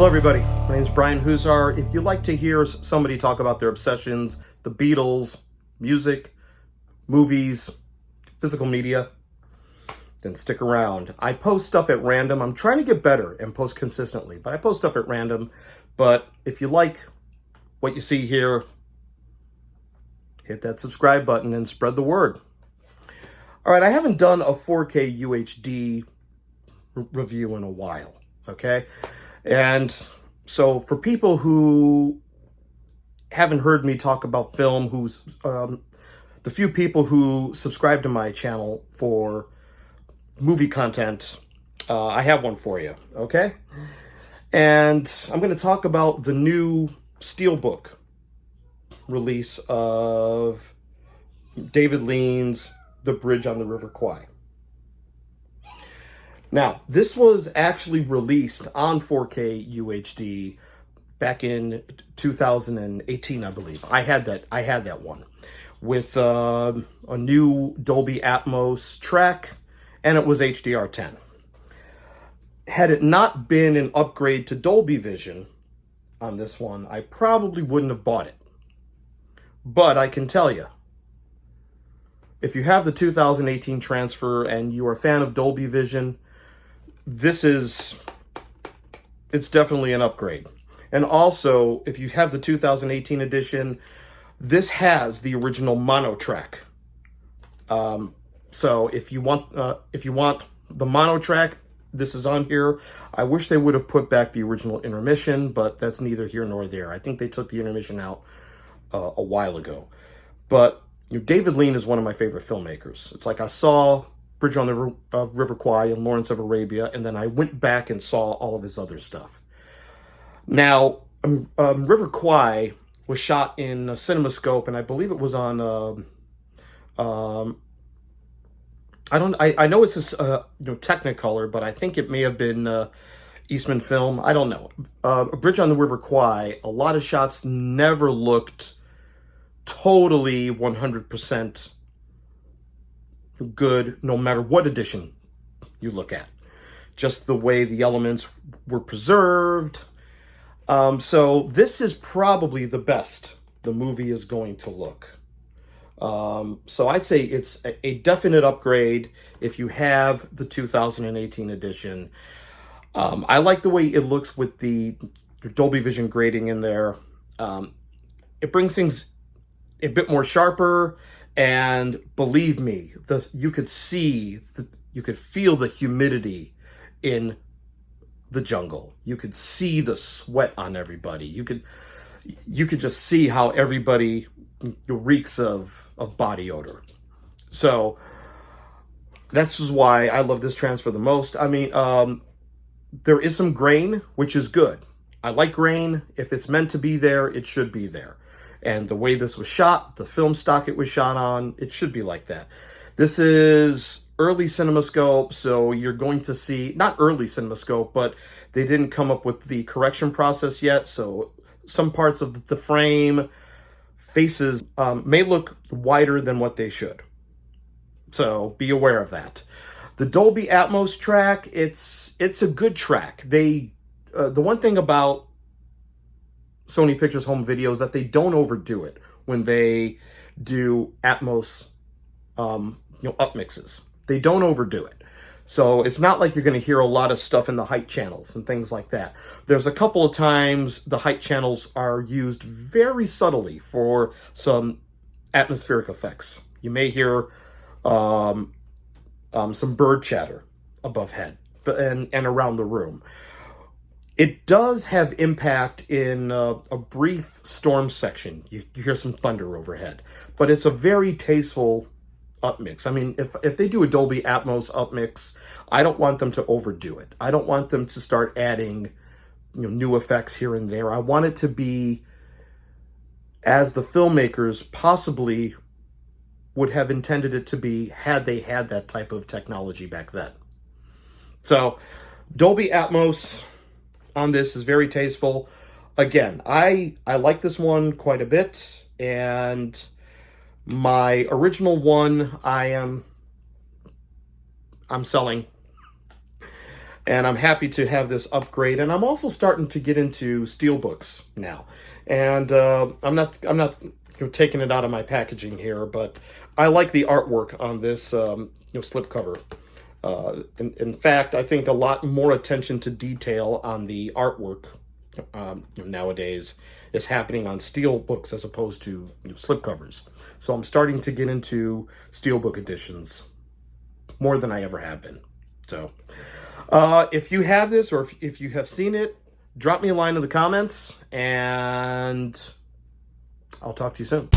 everybody. My name is Brian Huzar. If you'd like to hear somebody talk about their obsessions, the Beatles, music, movies, physical media, then stick around. I post stuff at random. I'm trying to get better and post consistently, but I post stuff at random. But if you like what you see here, hit that subscribe button and spread the word. All right, I haven't done a 4K UHD review in a while, okay? And so for people who haven't heard me talk about film, who's the few people who subscribe to my channel for movie content, I have one for you, okay? And I'm going to talk about the new Steelbook release of David Lean's The Bridge on the River Kwai. Now, this was actually released on 4K UHD back in 2018, I believe. I had that one with a new Dolby Atmos track, and it was HDR10. Had it not been an upgrade to Dolby Vision on this one, I probably wouldn't have bought it. But I can tell you, if you have the 2018 transfer and you are a fan of Dolby Vision, it's definitely an upgrade. And also, if you have the 2018 edition, this has the original mono track. So if you want the mono track, this is on here. I wish they would have put back the original intermission, but that's neither here nor there. I think they took the intermission out a while ago. But David Lean is one of my favorite filmmakers. It's like I saw Bridge on the River Kwai and Lawrence of Arabia, and then I went back and saw all of his other stuff. Now, River Kwai was shot in CinemaScope, and I believe it was on. I know it's Technicolor, but I think it may have been Eastman Film. I don't know. Bridge on the River Kwai. A lot of shots never looked totally 100% good, no matter what edition you look at. Just the way the elements were preserved. So this is probably the best the movie is going to look. So I'd say it's a definite upgrade if you have the 2018 edition. I like the way it looks with the Dolby Vision grading in there. It brings things a bit more sharper, and believe me, you could feel the humidity in the jungle. You could see the sweat on everybody. You could just see how everybody reeks of body odor. So that's just why I love this transfer the most. I mean, there is some grain, which is good. I like grain. If it's meant to be there, it should be there. And the way this was shot, the film stock it was shot on, it should be like that. This is early CinemaScope, so you're going to see, not early CinemaScope, but they didn't come up with the correction process yet, so some parts of the frame, faces may look wider than what they should. So be aware of that. The Dolby Atmos track, it's a good track. The one thing about Sony Pictures Home Video is that they don't overdo it when they do Atmos upmixes. They don't overdo it. So it's not like you're going to hear a lot of stuff in the height channels and things like that. There's a couple of times the height channels are used very subtly for some atmospheric effects. You may hear some bird chatter above head and around the room. It does have impact in a brief storm section. You hear some thunder overhead, but it's a very tasteful upmix. I mean, if they do a Dolby Atmos upmix, I don't want them to overdo it. I don't want them to start adding new effects here and there. I want it to be as the filmmakers possibly would have intended it to be had they had that type of technology back then. So Dolby Atmos on this is very tasteful. Again, I like this one quite a bit, and my original one I'm selling. And I'm happy to have this upgrade. And I'm also starting to get into Steelbooks now. And I'm not taking it out of my packaging here, but I like the artwork on this slipcover. In fact, I think a lot more attention to detail on the artwork nowadays is happening on Steelbooks as opposed to slipcovers. So I'm starting to get into Steelbook editions more than I ever have been. So if you have this, or if you have seen it, drop me a line in the comments, and I'll talk to you soon.